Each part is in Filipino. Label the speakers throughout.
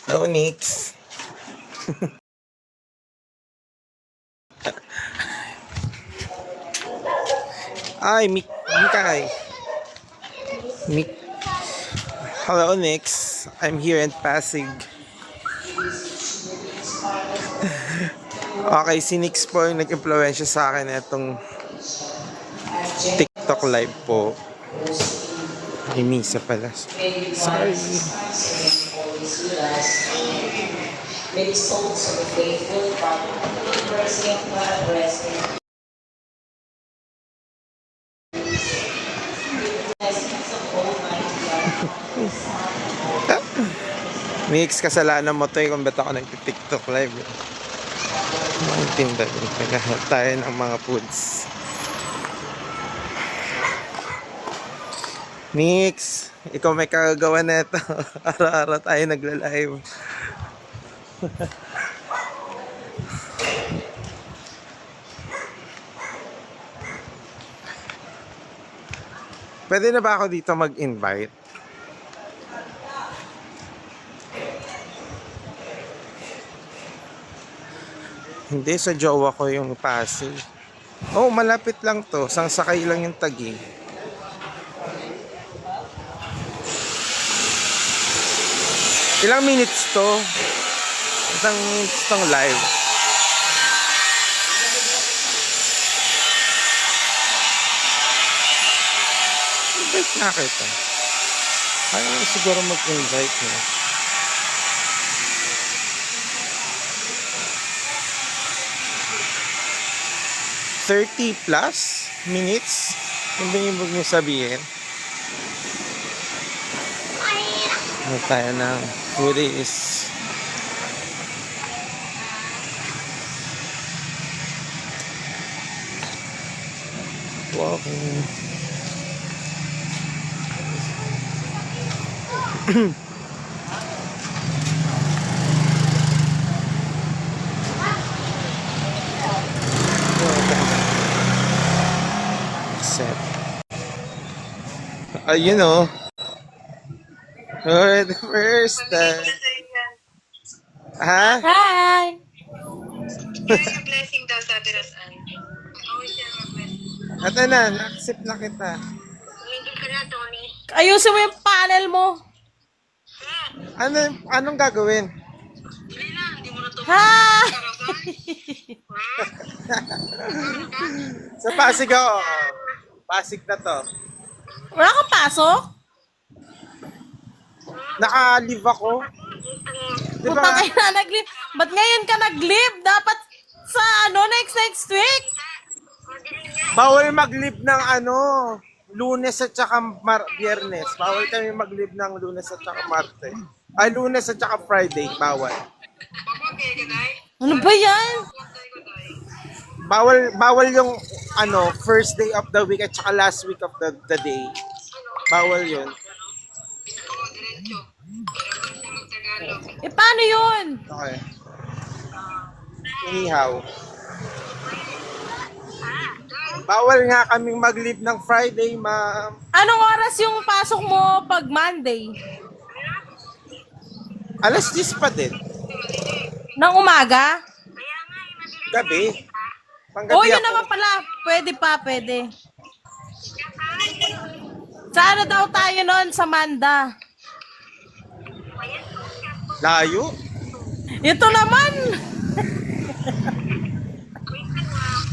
Speaker 1: Hello, Nix. Ay, Mikay. Hello, Nix. I'm here in Pasig. Okay, si Nix po yung nag-impluwensya sa akin itong TikTok live po. Hinisa pala. Sorry. Many souls of the faithful from the mercy of God resting. Mix, kasalanan mo to kung ba't ako nag-TikTok live. Maintindihan. Naghahanap tayo ng mga foods. Mix, ikaw may kagagawa na ito. Araw-araw tayo nagla-live. Pwede na ba ako dito mag-invite? Hindi, sa jowa ko yung Pasig. Oh, malapit lang to. Sangsakay lang yung Taguig. Ilang minutes to? Isang minutes tong live. Invite na kita. Kaya mo siguro mag-invite mo. +30 minutes? Yung ba yung ibig mo sabihin? Ano tayo ng foodies? Walking. Set. Ayun o. For the first time. Ha?
Speaker 2: Hi!
Speaker 3: Yung blessing daw sabi Rosan. Always share my blessing.
Speaker 1: Ito na, na-accept na kita.
Speaker 3: Hindi ka na, Tony.
Speaker 2: Ayusin mo yung panel mo.
Speaker 1: Anong gagawin?
Speaker 3: Hindi na, hindi mo na ito.
Speaker 2: Hi!
Speaker 1: Sa Pasig ako. Pasig na to.
Speaker 2: Wala kang pasok?
Speaker 1: Naka-leave ako. Di ba?
Speaker 2: Putang ina, nag-leave. Ba't ngayon ka nag-leave? Dapat sa next week.
Speaker 1: Bawal mag-leave ng Lunes at saka Biyernes. Bawal kami mag-leave ng Lunes at saka Martes. Ay, Lunes at saka Friday. Bawal.
Speaker 2: Ano ba yan?
Speaker 1: Bawal yung first day of the week at saka last week of the day. Bawal yun.
Speaker 3: Diretso. Pero siya mag-Tagalog.
Speaker 2: Eh, paano yun?
Speaker 1: Okay. Inihaw. Bawal nga kaming mag-leave ng Friday, ma'am.
Speaker 2: Anong oras yung pasok mo pag Monday?
Speaker 1: Alas 10 pa din.
Speaker 2: Ng umaga?
Speaker 1: Gabi. Panggabi
Speaker 2: Oh, yun
Speaker 1: ako.
Speaker 2: naman pala. Pwede pa, pwede. Sa ano daw tayo nun? Sa Manda.
Speaker 1: Layo.
Speaker 2: Ito naman.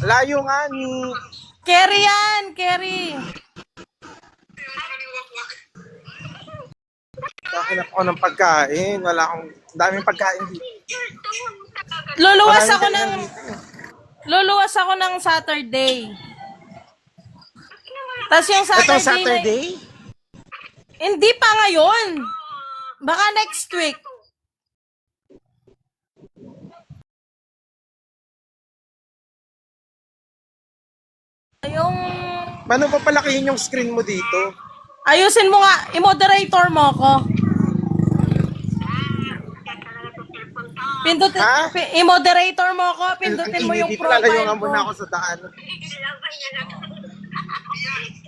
Speaker 1: Layo nga ni...
Speaker 2: Kerry yan, Kerry.
Speaker 1: Kahanap ako ng pagkain. Wala akong... Daming pagkain dito.
Speaker 2: Luluwas ako
Speaker 1: Maraming
Speaker 2: ng...
Speaker 1: kainan dito.
Speaker 2: Luluwas ako ng Saturday. Tapos yung
Speaker 1: Itong
Speaker 2: Saturday,
Speaker 1: Saturday?
Speaker 2: hindi pa ngayon. Baka next week. Yung...
Speaker 1: Paano pa palakihin yung screen mo dito?
Speaker 2: Ayusin mo nga. I-moderator mo ako. Pindutin,
Speaker 1: Ha?
Speaker 2: i-moderator mo ako. Pindutin mo yung
Speaker 1: Dito lalayo
Speaker 2: profile
Speaker 1: nga
Speaker 2: ko.
Speaker 1: muna ako sa daan.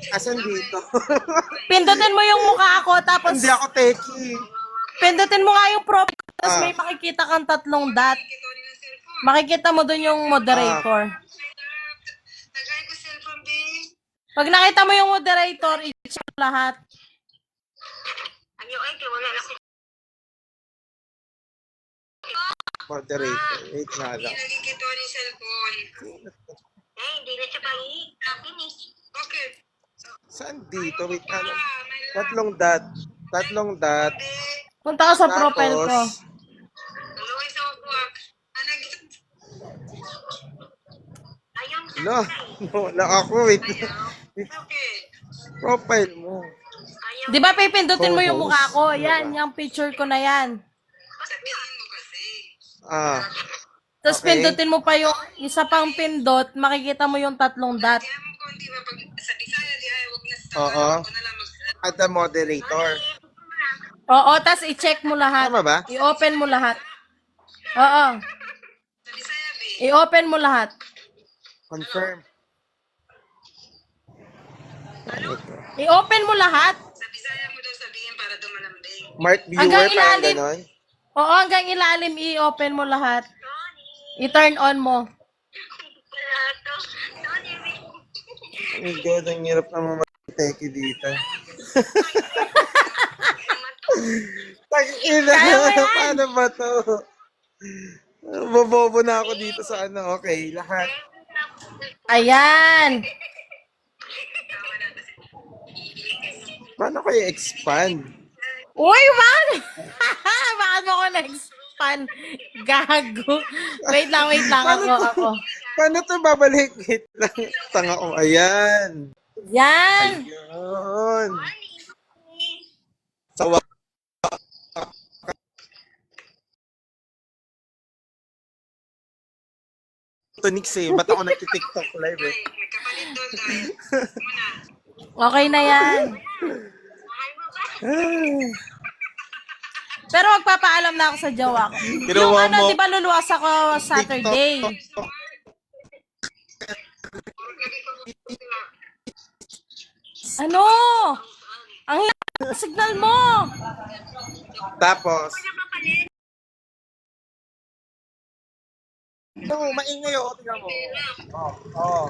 Speaker 1: Asan dito?
Speaker 2: Pindutin mo yung mukha ko. Tapos
Speaker 1: Hindi ako techie.
Speaker 2: pindutin mo nga yung profile. Tapos
Speaker 1: Ah.
Speaker 2: may makikita kang 3 dot. Makikita mo dun yung moderator.
Speaker 3: Tagay ko cellphone, babe.
Speaker 2: Pag nakita mo yung moderator, i-check mo lahat.
Speaker 3: Ano ay, wala na ako.
Speaker 1: Moderator. Wait nga lang.
Speaker 3: Nagkikita ko ng cellphone. Eh, hindi na siya pangit. Finish. Okay.
Speaker 1: Saan dito? Wait nga lang. 3 dot. 3 dot.
Speaker 2: Punta ka sa profile ko.
Speaker 1: Tapos,
Speaker 3: Aluay sa upuak. Ayun.
Speaker 1: no. Wala ako. Wait.
Speaker 3: Okay.
Speaker 1: Profile mo.
Speaker 2: Di ba pipindutin mo yung
Speaker 1: Photos.
Speaker 2: mukha ko? Yan, yung picture ko na yan.
Speaker 3: Sabihin mo kasi.
Speaker 1: Ah.
Speaker 2: Tapos
Speaker 1: Okay.
Speaker 2: pindutin mo pa yung isa pang pindot, makikita mo yung 3 dot.
Speaker 3: Kaya mo kung di ba pag sa Bisaya di ay wag na sa
Speaker 1: Oo.
Speaker 3: ako na lang mag
Speaker 1: At the moderator.
Speaker 2: Oo, tapos i-check mo lahat.
Speaker 1: Tama ba?
Speaker 2: I-open mo lahat. Oo.
Speaker 3: sa Bisaya be.
Speaker 2: I-open mo lahat.
Speaker 1: Confirm.
Speaker 2: I-open mo lahat.
Speaker 3: Sa Bisaya mo daw sabihin para dumalambing.
Speaker 1: Mark viewer,
Speaker 2: Hanggang
Speaker 1: parang
Speaker 2: ilalim.
Speaker 1: ganon.
Speaker 2: Oo, hanggang ilalim i-open mo lahat. I-turn on mo.
Speaker 3: Wala to.
Speaker 1: Oh my God, ang hirap naman mag-teki dito. Tag-ina,
Speaker 2: Kaya mo yan.
Speaker 1: paano ba to? Bobobo na ako dito sa ano. Okay, lahat.
Speaker 2: Ayan.
Speaker 1: Paano ko i-expand?
Speaker 2: Uy, man! Bakit mo ko na-expand? Gago. Wait lang. Ako.
Speaker 1: Paano to babalik? Wait lang. Tanga ko. Ayan.
Speaker 2: Yan.
Speaker 1: Ayan. Sawa. Ito, Nix eh. Ba't ako nagtitiktok live eh?
Speaker 3: May kapalit doon dahil. Muna.
Speaker 2: Okay na yan. Pero magpapaalam na ako sa jowa ko.
Speaker 1: Ginawa
Speaker 2: Yung ano,
Speaker 1: mo.
Speaker 2: di ba luluwas ako Saturday?
Speaker 1: TikTok.
Speaker 2: Ano? Ang hirap ng signal mo.
Speaker 1: Tapos. Ito, maingay oh. Tingnan mo. Oh.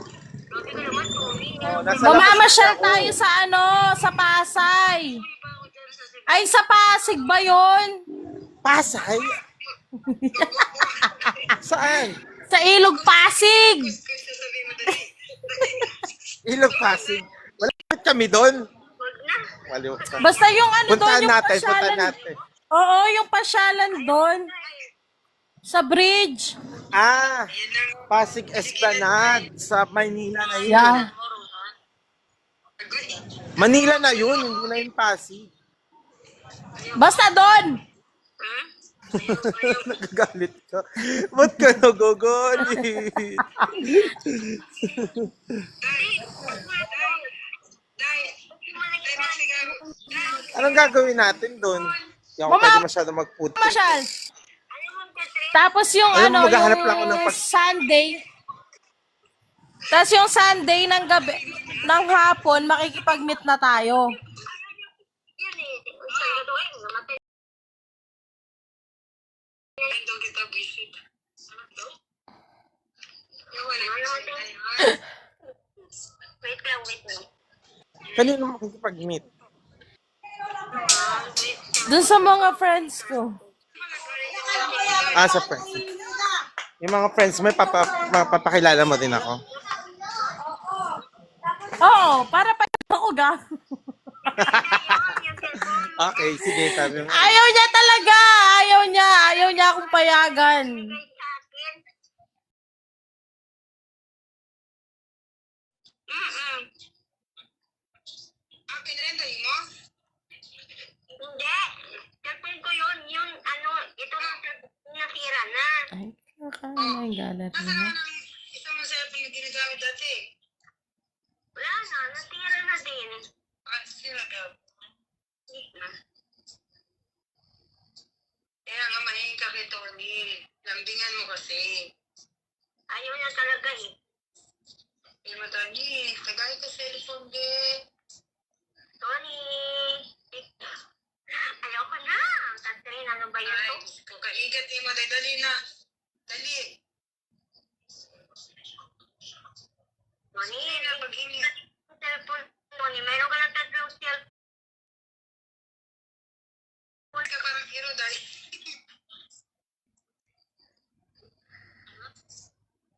Speaker 1: Nasa
Speaker 2: Mamamasyal
Speaker 1: labas ako.
Speaker 2: tayo sa ano, sa Pasay. Ay, sa Pasig ba yun?
Speaker 1: Pasay? Saan?
Speaker 2: Sa Ilog Pasig.
Speaker 3: Gusto sabihin mo dali.
Speaker 1: Ilog Pasig. Malapit kami doon. Waliw ka.
Speaker 2: Basta yung ano doon,
Speaker 1: Puntahan
Speaker 2: yung
Speaker 1: natin, puntahan
Speaker 2: pasyalan.
Speaker 1: natin.
Speaker 2: Oo, yung pasyalan doon. Sa bridge.
Speaker 1: Ah, Pasig Esplanade sa Manila na yun.
Speaker 2: Yeah.
Speaker 1: Manila na yun, hindi na yung Pasig.
Speaker 2: Basta doon.
Speaker 1: Nagagalit ka. Ba't ka nagogolit? Anong gagawin natin doon? Hindi ako
Speaker 2: Mama-
Speaker 1: pwede masyado mag-putik.
Speaker 2: Masyal. Tapos yung
Speaker 1: Ayun, maghahanap lang ako
Speaker 2: yung
Speaker 1: ng
Speaker 2: Sunday. Tapos yung Sunday ng gabi, ng hapon, makikipag-meet na tayo.
Speaker 3: Yan eh. Sabado ay namatay. Ando kita visit. Ano to? Yung wala wait lang, wait lang.
Speaker 1: Kanino makikipag-meet?
Speaker 2: Dun sa mga friends ko.
Speaker 1: Sa friends. Yung mga friends mo, papakilala mo din ako.
Speaker 2: Oo, para pa ako ga.
Speaker 1: Okay, sige, sabi mo.
Speaker 2: Ayaw niya talaga. Ayaw niya. Ayaw niya akong payagan.
Speaker 3: Pinrenta mo? Hindi. Tatay ko yun. Yung ano, ito lang nasira na.
Speaker 2: Ay, nakakala yung galat niya.
Speaker 3: Ito mo sa yung ginagamit dati. Wala na. Nasira na din. Nasira ka? Hindi na. Kaya nga mahingi ka kay Tony. Lambingan mo kasi. Ayaw niya talaga eh. Eh mo Tony, tagay ka cellphone din. Tony! Ayoko na! Catherine, ano ba yun to? Kung kaigat mo, dali na. Dali. Tony, pag-ini. Cellphone, Tony, mayroon ka ng tatlong cellphone. Ka parang hero dahil.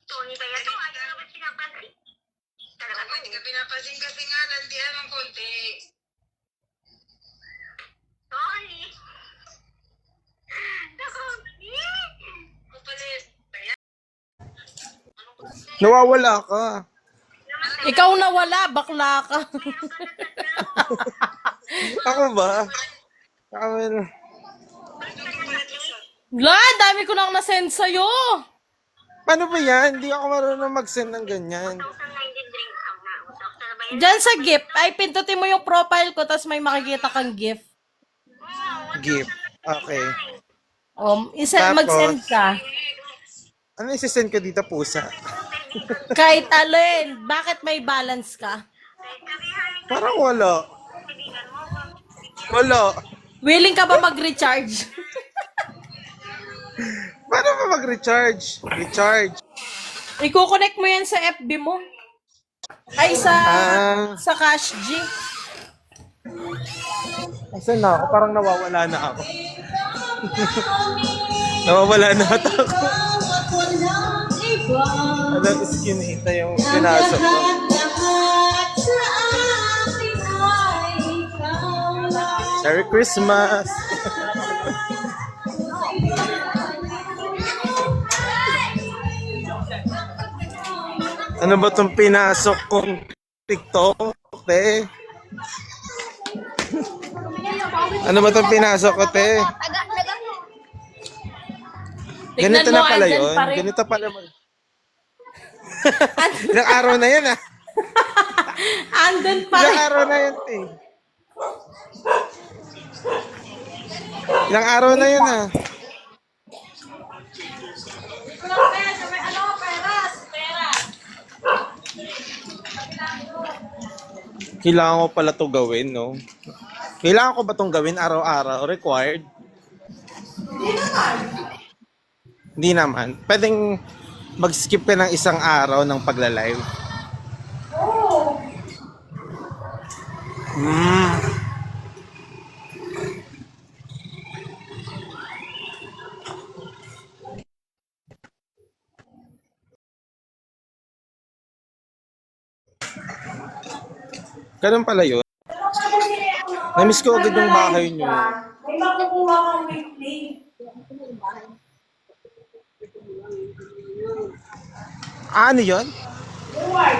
Speaker 3: Tony, kaya to, ayaw na ba pinapansin? Talaga to? Hindi ka pinapansin kasi nga, landihan ng konti. Tony! Kapalit.
Speaker 1: Nawawala ka.
Speaker 2: Ikaw na wala, bakla ka.
Speaker 1: Ako ba?
Speaker 2: La, dami ko nang nasend sa'yo.
Speaker 1: Paano ba yan? Hindi ako marunong mag-send ng ganyan.
Speaker 2: Diyan sa gift, ay pindutin mo yung profile ko, tapos may makikita kang gift.
Speaker 1: Gift. Okay.
Speaker 2: Isa,
Speaker 1: Tapos?
Speaker 2: mag-send ka.
Speaker 1: Ano isi-send ko dito, pusa?
Speaker 2: Kahit alin, bakit may balance ka?
Speaker 1: Parang wala. Wala.
Speaker 2: Willing ka ba mag-recharge?
Speaker 1: Paano ba mag-recharge? Recharge.
Speaker 2: Iko-connect mo yan sa FB mo. Ay, sa Cash G.
Speaker 1: Asan na ako? Parang nawawala na ako. Nawawala na ata ako. Ano, skinita yung pinasok ko. Merry Christmas! Ano ba itong pinasok kong TikTok, te? Ano ba itong pinasok ko, te?
Speaker 2: Tignan
Speaker 1: Ganito
Speaker 2: mo,
Speaker 1: na pala
Speaker 2: andyan
Speaker 1: yun.
Speaker 2: pa rin.
Speaker 1: Ganito pala. Ilang araw na yan, ah.
Speaker 2: Andun pa
Speaker 1: Ilang
Speaker 2: rin.
Speaker 1: araw na yan, te. Ilang araw na yan, ah. Kailangan ko pala to gawin, no? Kailangan ko ba itong gawin araw-araw? Required? Hindi naman. Pwedeng mag-skip ka ng isang araw ng pagla-live. Ganun pala yun. Namiss ko agad yung bahay niyo.
Speaker 2: May makukuha kang weekly.
Speaker 1: Ano yun?
Speaker 2: Reward.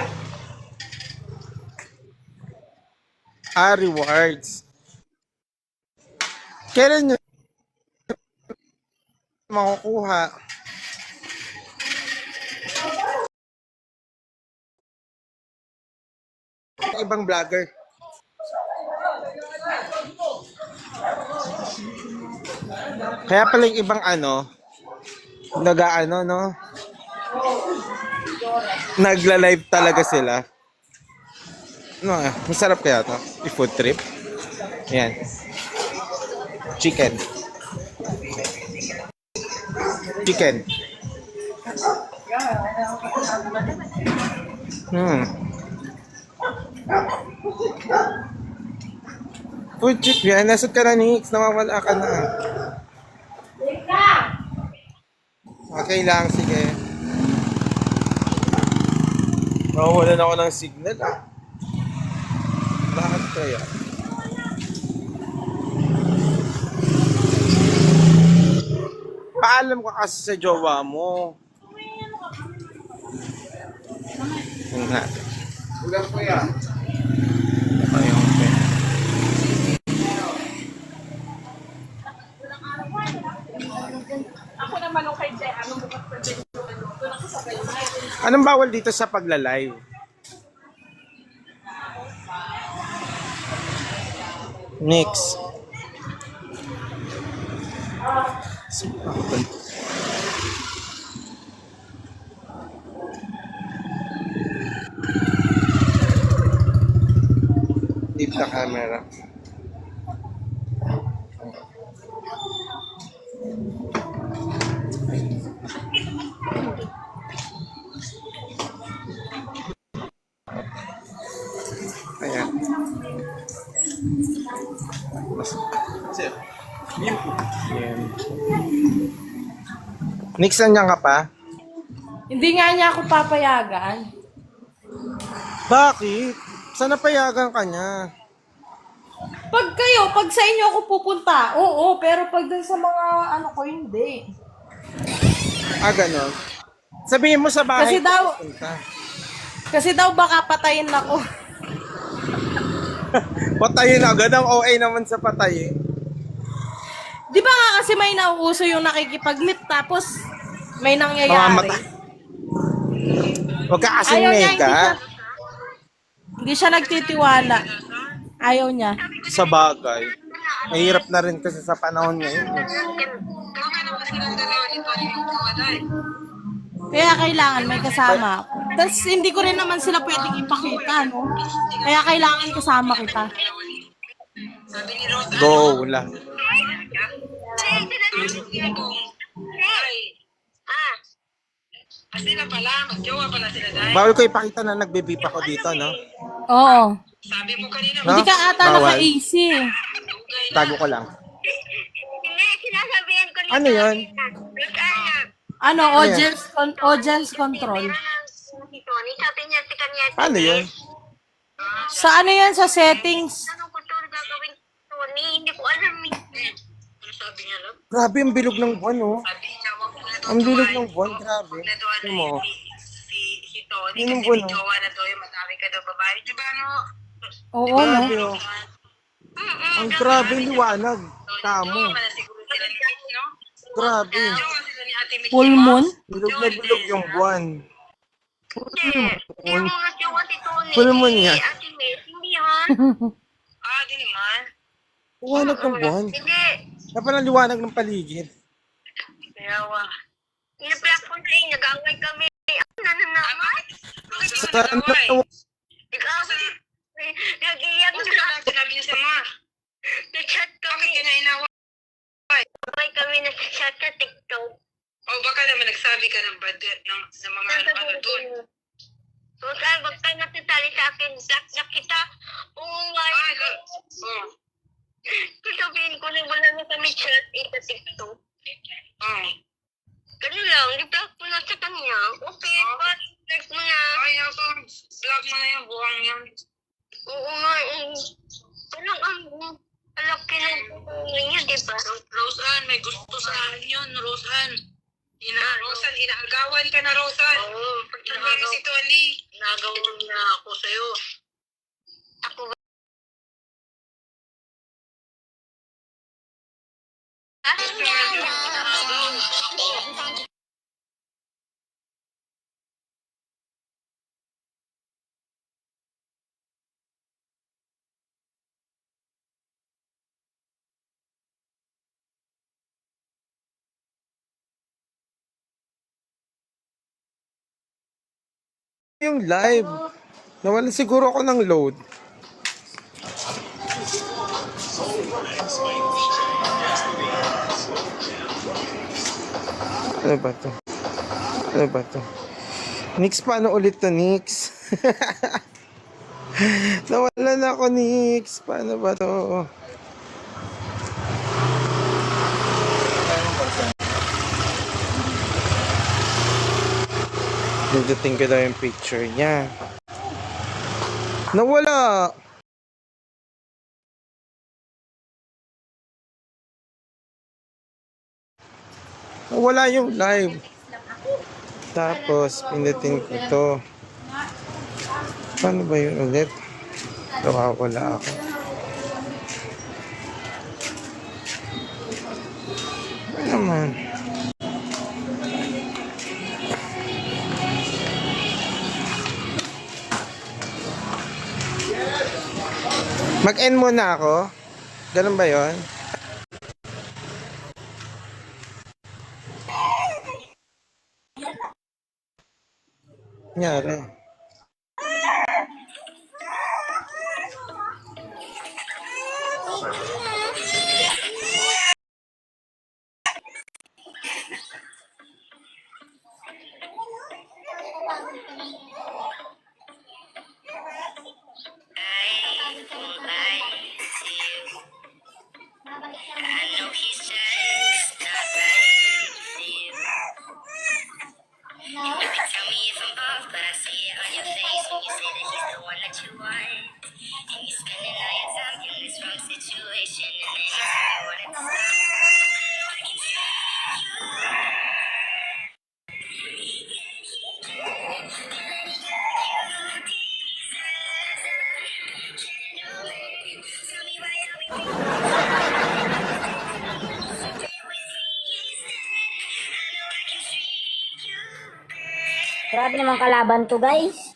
Speaker 1: Rewards. Kailan nyo makukuha? Ibang vlogger. Kaya pala yung ibang ano, nag-ano, no? Nagla-live talaga sila. No, masarap kaya to? I-food trip. Ayan. Chicken. Chicken. Hmm. Food trip yan. Nasod ka na, Nix. Nawawala ka na. Okay lang, sige. Nawawalan ako ng signal ah. Bakit kaya? Paalam ka kasi sa jowa mo. Yung nga. Ulam ko yan. Ayun, okay.
Speaker 2: Ako naman nung kay Jay, ano bukas pa din.
Speaker 1: Anong bawal dito sa pagla-live? Next. Deep the camera. Ayan. Ayan. Nix, nandiyan ka pa?
Speaker 2: Hindi nga niya ako papayagan.
Speaker 1: Bakit? Sana payagan ka niya.
Speaker 2: Pag sa inyo ako pupunta, oo, pero pag dun sa mga ano ko, hindi.
Speaker 1: Ah, ganon. Sabihin mo sa bahay.
Speaker 2: Kasi daw baka patayin ako.
Speaker 1: Patayin agad. Ang OA naman sa patayin.
Speaker 2: Di ba nga kasi may nauuso yung nakikipag-meet tapos may nangyayari.
Speaker 1: Mamamatay. Huwag ka kasing
Speaker 2: Ayaw niya,
Speaker 1: nega.
Speaker 2: hindi siya nagtitiwala. Ayaw niya.
Speaker 1: Sa bagay. Mahirap na rin kasi sa panahon ngayon.
Speaker 2: Kaya kailangan may kasama ako. Tapos hindi ko rin naman sila pwedeng ipakita, no? Kaya kailangan kasama kita.
Speaker 1: Go lang.
Speaker 3: Sila pala, magjowa pala sila dahil.
Speaker 1: Bawal ko ipakita na nagbe-beep ako dito, no?
Speaker 2: Oo.
Speaker 3: Sabi mo kanina,
Speaker 1: No?
Speaker 2: Hindi ka ata
Speaker 1: Bawal.
Speaker 2: naka-AC.
Speaker 1: Tago ko lang.
Speaker 3: hindi, sinasabihan ko nito.
Speaker 1: Ano yun?
Speaker 2: Ano,
Speaker 1: Ano
Speaker 2: audience control.
Speaker 3: Si Tony, sabi niya si kanya.
Speaker 1: Ano yun?
Speaker 2: Sa ano yan, sa settings?
Speaker 3: Anong kultura gagawin ni Tony? Hindi ko alam. Ano sabi niya, love?
Speaker 1: Grabe ang bilog ng buwan, oh.
Speaker 3: Sabi niya, wag mo na
Speaker 1: Ang bilog ng buwan, grabe.
Speaker 3: Natuan
Speaker 1: Ano mo?
Speaker 3: si Tony,
Speaker 1: Yun ang
Speaker 3: kasi
Speaker 1: buwan,
Speaker 3: may
Speaker 1: oh.
Speaker 3: jowa na to, yung madami ka daw babae. Di ba, no?
Speaker 2: Oo, no?
Speaker 1: Grabe, oh. Ang grabe yung liwanag. Tamo.
Speaker 3: Jowa na siguro sila ni Mitch, no?
Speaker 1: Grabe.
Speaker 3: Jowa sila ni Ate Mitch.
Speaker 2: Full moon?
Speaker 1: Bilog na bilog yung buwan.
Speaker 3: Hindi mo nga jowa si Tony.
Speaker 1: Full moon niya.
Speaker 3: Si Ate Mitch, hindi yan. Di naman.
Speaker 1: Liwanag ng buwan.
Speaker 3: Hindi.
Speaker 1: Dapat ang liwanag ng paligid.
Speaker 3: Kaya wa. Ina-black po na nag-away kami. Ano na naman?
Speaker 1: Sa
Speaker 3: Nag-away. Nag-iyak na. Sinabi niya sa mga. Nag-chat kami. Bakit kinainaway? Away kami na sa chat sa TikTok. Baka naman nagsabi ka ng bad ng mga ano doon. So, saan, wag ka natitali sa akin. Black na kita. Oo nga. Sabihin ko na wala na kami chat sa TikTok. Ganun lang, i-block mo na sa kanya. Okay, but mo na. Ayaw ko, block mo na yung buwang yan. Oo nga, parang ang laki ng buwang niya, di ba? Roseanne, may gusto sa akin yun, Roseanne. Roseanne, inaagawan ka na, Roseanne. Oo. Pagtagay mo si Tony. Inagawan niya ako sa'yo. Ako ba?
Speaker 1: yung live. Nawala siguro ako ng load. Ano ba to? Ano ba to? Nix, paano ulit to, Nix? Nawala na ako, Nix. Paano ba to? Pindutin ko daw yung picture niya. Nawala! Nawala yung live. Tapos, pindutin ko to. Paano ba yun ulit? Nawawala ako. Ano naman? Mag-end muna ako? Ganun ba yun? Nangyari.
Speaker 4: Grabe naman kalaban to, guys.